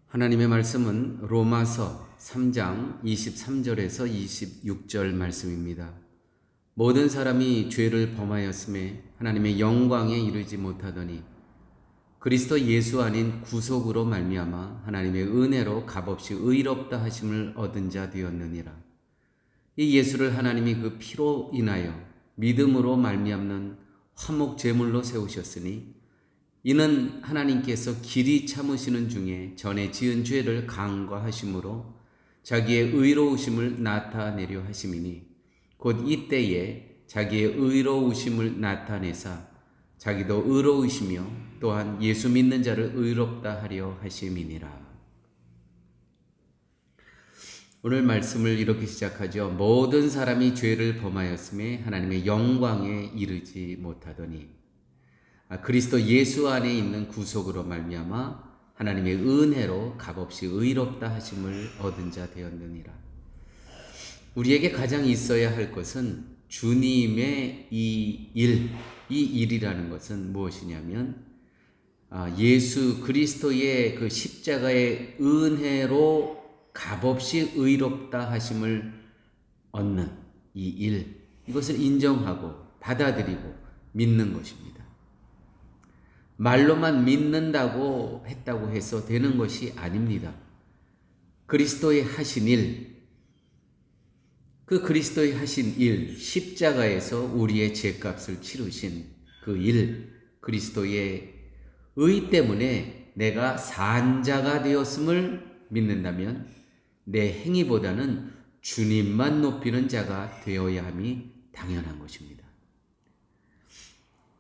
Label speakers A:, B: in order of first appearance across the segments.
A: 하나님의 말씀은 로마서 3장 23절에서 26절 말씀입니다. 모든 사람이 죄를 범하였음에 하나님의 영광에 이르지 못하더니 그리스도 예수 아닌 구속으로 말미암아 하나님의 은혜로 값없이 의롭다 하심을 얻은 자 되었느니라. 이 예수를 하나님이 그 피로 인하여 믿음으로 말미암는 화목 제물로 세우셨으니 이는 하나님께서 길이 참으시는 중에 전에 지은 죄를 간과하심으로 자기의 의로우심을 나타내려 하심이니 곧 이때에 자기의 의로우심을 나타내사 자기도 의로우시며 또한 예수 믿는 자를 의롭다 하려 하심이니라. 오늘 말씀을 이렇게 시작하죠. 모든 사람이 죄를 범하였음에 하나님의 영광에 이르지 못하더니 그리스도 예수 안에 있는 구속으로 말미암아 하나님의 은혜로 값없이 의롭다 하심을 얻은 자 되었느니라. 우리에게 가장 있어야 할 것은 주님의 이 일이라는 것은 무엇이냐면 예수 그리스도의 그 십자가의 은혜로 값없이 의롭다 하심을 얻는 이 일, 이것을 인정하고 받아들이고 믿는 것입니다. 말로만 믿는다고 했다고 해서 되는 것이 아닙니다. 그리스도의 하신 일, 그 그리스도의 하신 일, 십자가에서 우리의 죄값을 치르신 그 일, 그리스도의 의 때문에 내가 산 자가 되었음을 믿는다면 내 행위보다는 주님만 높이는 자가 되어야 함이 당연한 것입니다.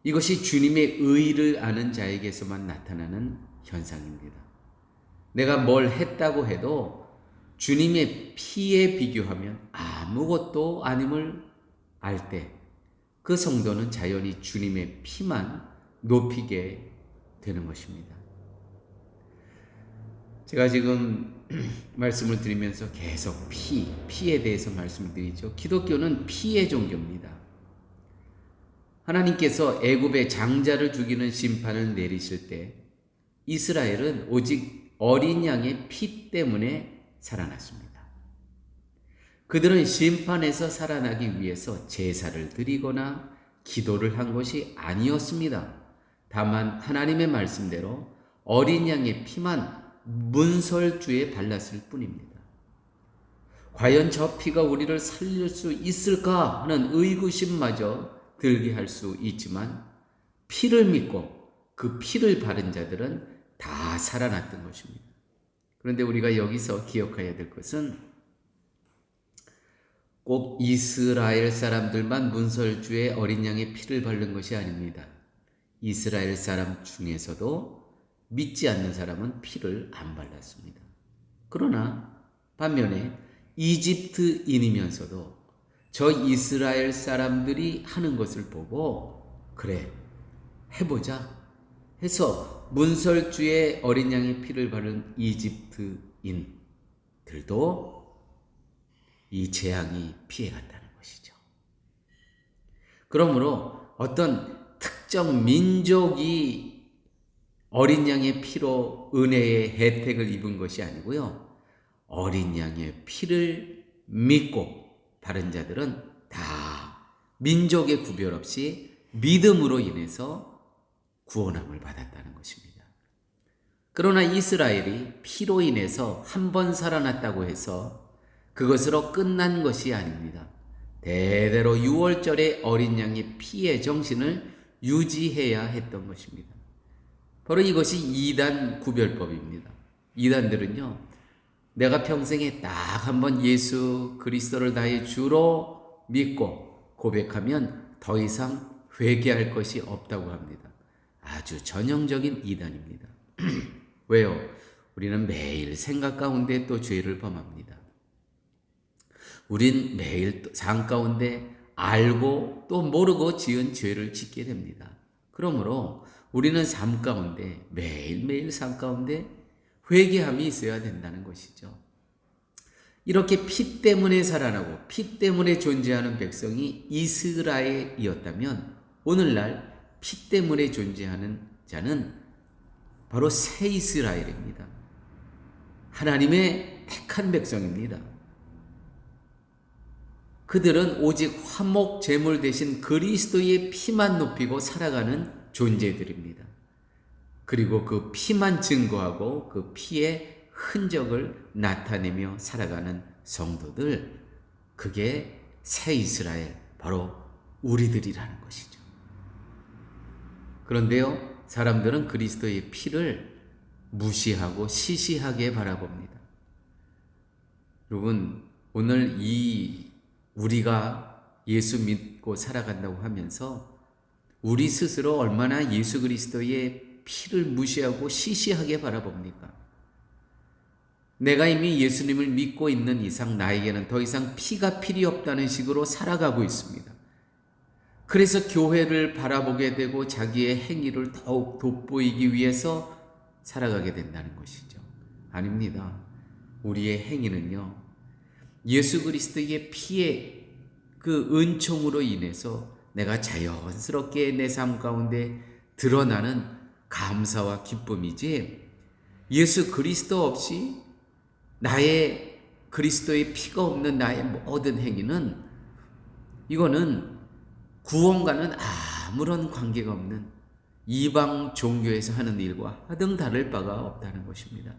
A: 이것이 주님의 의를 아는 자에게서만 나타나는 현상입니다. 내가 뭘 했다고 해도 주님의 피에 비교하면 아무것도 아님을 알 때 그 성도는 자연히 주님의 피만 높이게 되는 것입니다. 제가 지금 말씀을 드리면서 계속 피에 대해서 말씀을 드리죠. 기독교는 피의 종교입니다. 하나님께서 애굽의 장자를 죽이는 심판을 내리실 때 이스라엘은 오직 어린 양의 피 때문에 살아났습니다. 그들은 심판에서 살아나기 위해서 제사를 드리거나 기도를 한 것이 아니었습니다. 다만 하나님의 말씀대로 어린 양의 피만 문설주에 발랐을 뿐입니다. 과연 저 피가 우리를 살릴 수 있을까 하는 의구심마저 들게 할 수 있지만 피를 믿고 그 피를 바른 자들은 다 살아났던 것입니다. 그런데 우리가 여기서 기억해야 될 것은 꼭 이스라엘 사람들만 문설주에 어린 양의 피를 바른 것이 아닙니다. 이스라엘 사람 중에서도 믿지 않는 사람은 피를 안 발랐습니다. 그러나 반면에 이집트인이면서도 저 이스라엘 사람들이 하는 것을 보고 그래 해보자 해서 문설주에 어린 양의 피를 바른 이집트인들도 이 재앙이 피해갔다는 것이죠. 그러므로 어떤 특정 민족이 어린 양의 피로 은혜의 혜택을 입은 것이 아니고요. 어린 양의 피를 믿고 바른 자들은 다 민족의 구별 없이 믿음으로 인해서 구원함을 받았다는 것입니다. 그러나 이스라엘이 피로 인해서 한 번 살아났다고 해서 그것으로 끝난 것이 아닙니다. 대대로 유월절의 어린 양의 피의 정신을 유지해야 했던 것입니다. 바로 이것이 이단 구별법입니다. 이단들은요, 내가 평생에 딱 한 번 예수 그리스도를 나의 주로 믿고 고백하면 더 이상 회개할 것이 없다고 합니다. 아주 전형적인 이단입니다. 왜요? 우리는 매일 생각 가운데 또 죄를 범합니다. 우린 매일 삶 가운데 알고 또 모르고 지은 죄를 짓게 됩니다. 그러므로 우리는 삶 가운데 매일매일 삶 가운데 회개함이 있어야 된다는 것이죠. 이렇게 피 때문에 살아나고 피 때문에 존재하는 백성이 이스라엘이었다면 오늘날 피 때문에 존재하는 자는 바로 새 이스라엘입니다. 하나님의 택한 백성입니다. 그들은 오직 화목 제물 대신 그리스도의 피만 높이고 살아가는 존재들입니다. 그리고 그 피만 증거하고 그 피의 흔적을 나타내며 살아가는 성도들, 그게 새 이스라엘, 바로 우리들이라는 것이죠. 그런데요, 사람들은 그리스도의 피를 무시하고 시시하게 바라봅니다. 여러분, 오늘 우리가 예수 믿고 살아간다고 하면서 우리 스스로 얼마나 예수 그리스도의 피를 무시하고 시시하게 바라봅니까? 내가 이미 예수님을 믿고 있는 이상 나에게는 더 이상 피가 필요 없다는 식으로 살아가고 있습니다. 그래서 교회를 바라보게 되고 자기의 행위를 더욱 돋보이기 위해서 살아가게 된다는 것이죠. 아닙니다. 우리의 행위는요, 예수 그리스도의 피의 그 은총으로 인해서 내가 자연스럽게 내 삶 가운데 드러나는 감사와 기쁨이지, 예수 그리스도 없이 나의 그리스도의 피가 없는 나의 모든 행위는, 이거는 구원과는 아무런 관계가 없는 이방 종교에서 하는 일과 하등 다를 바가 없다는 것입니다.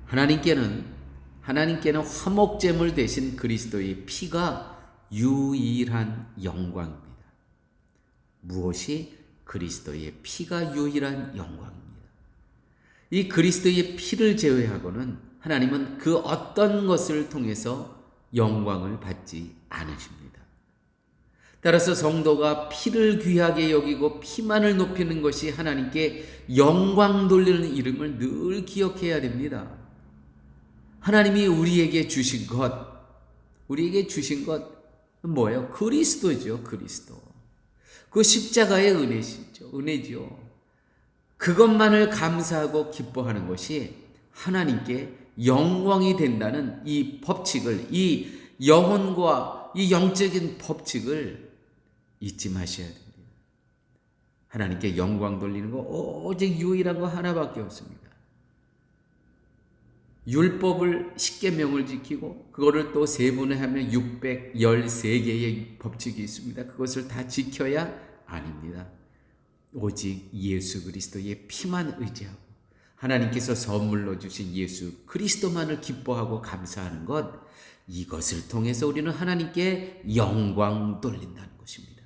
A: 하나님께는 화목제물 대신 그리스도의 피가 유일한 영광입니다. 무엇이 그리스도의 피가 유일한 영광입니다. 이 그리스도의 피를 제외하고는 하나님은 그 어떤 것을 통해서 영광을 받지 않으십니다. 따라서 성도가 피를 귀하게 여기고 피만을 높이는 것이 하나님께 영광 돌리는 이름을 늘 기억해야 됩니다. 하나님이 우리에게 주신 것 뭐예요? 그리스도죠. 그리스도. 그 십자가의 은혜죠. 그것만을 감사하고 기뻐하는 것이 하나님께 영광이 된다는 이 법칙을, 이 영혼과 이 영적인 법칙을 잊지 마셔야 됩니다. 하나님께 영광 돌리는 거 오직 유일한 거 하나밖에 없습니다. 율법을 10계명을 지키고 그거를 또 세분화하면 613개의 법칙이 있습니다. 그것을 다 지켜야 아닙니다. 오직 예수 그리스도의 피만 의지하고 하나님께서 선물로 주신 예수 그리스도만을 기뻐하고 감사하는 것, 이것을 통해서 우리는 하나님께 영광 돌린다는 것입니다.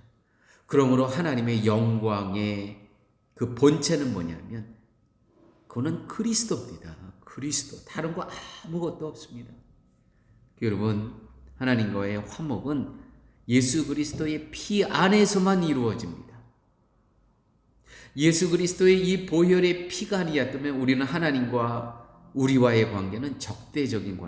A: 그러므로 하나님의 영광의 그 본체는 뭐냐면 그거는 그리스도입니다. 그리스도, 다른 거 아무것도 없습니다. 여러분, 하나님과의 화목은 예수 그리스도의 피 안에서만 이루어집니다. 예수 그리스도의 이 보혈의 피가 아니었다면 우리는 하나님과 우리와의 관계는 적대적인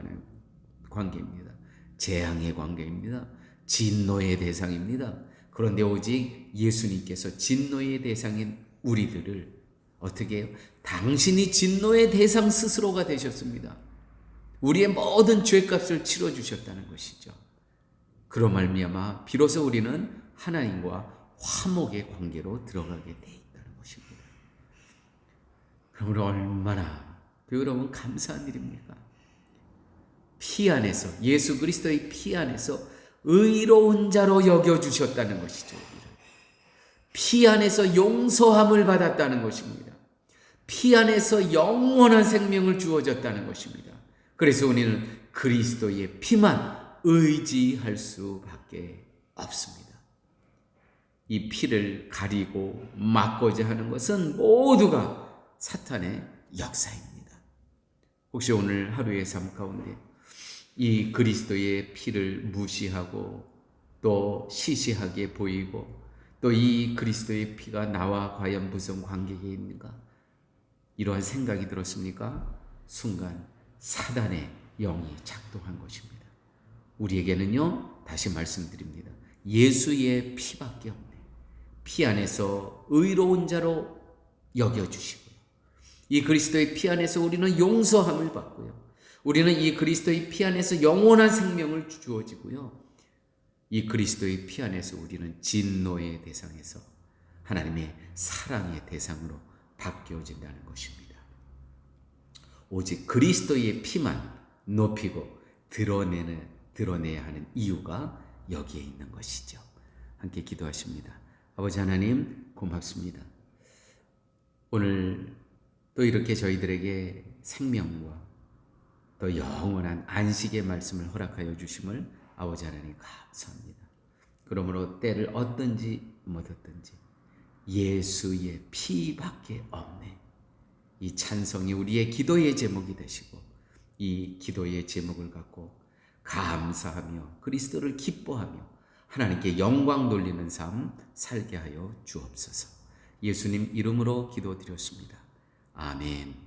A: 관계입니다. 재앙의 관계입니다. 진노의 대상입니다. 그런데 오직 예수님께서 진노의 대상인 우리들을 어떻게 해요? 당신이 진노의 대상 스스로가 되셨습니다. 우리의 모든 죄값을 치러주셨다는 것이죠. 그로 말미암아 비로소 우리는 하나님과 화목의 관계로 들어가게 돼 있다는 것입니다. 그러므로 얼마나 여러분 감사한 일입니까? 피 안에서, 예수 그리스도의 피 안에서 의로운 자로 여겨주셨다는 것이죠. 피 안에서 용서함을 받았다는 것입니다. 피 안에서 영원한 생명을 주어졌다는 것입니다. 그래서 우리는 그리스도의 피만 의지할 수밖에 없습니다. 이 피를 가리고 막고자 하는 것은 모두가 사탄의 역사입니다. 혹시 오늘 하루의 삶 가운데 이 그리스도의 피를 무시하고 또 시시하게 보이고 또 이 그리스도의 피가 나와 과연 무슨 관계가 있는가? 이러한 생각이 들었습니까? 순간 사단의 영이 작동한 것입니다. 우리에게는요, 다시 말씀드립니다. 예수의 피밖에 없네. 피 안에서 의로운 자로 여겨주시고요. 이 그리스도의 피 안에서 우리는 용서함을 받고요. 우리는 이 그리스도의 피 안에서 영원한 생명을 주어지고요. 이 그리스도의 피 안에서 우리는 진노의 대상에서 하나님의 사랑의 대상으로 바뀌어진다는 것입니다. 오직 그리스도의 피만 높이고 드러내야 하는 이유가 여기에 있는 것이죠. 함께 기도하십니다. 아버지 하나님 고맙습니다. 오늘 또 이렇게 저희들에게 생명과 또 영원한 안식의 말씀을 허락하여 주심을 아버지 하나님 감사합니다. 그러므로 때를 얻든지 못 얻든지 예수의 피밖에 없네. 이 찬송이 우리의 기도의 제목이 되시고 이 기도의 제목을 갖고 감사하며 그리스도를 기뻐하며 하나님께 영광 돌리는 삶 살게 하여 주옵소서. 예수님 이름으로 기도드렸습니다. 아멘.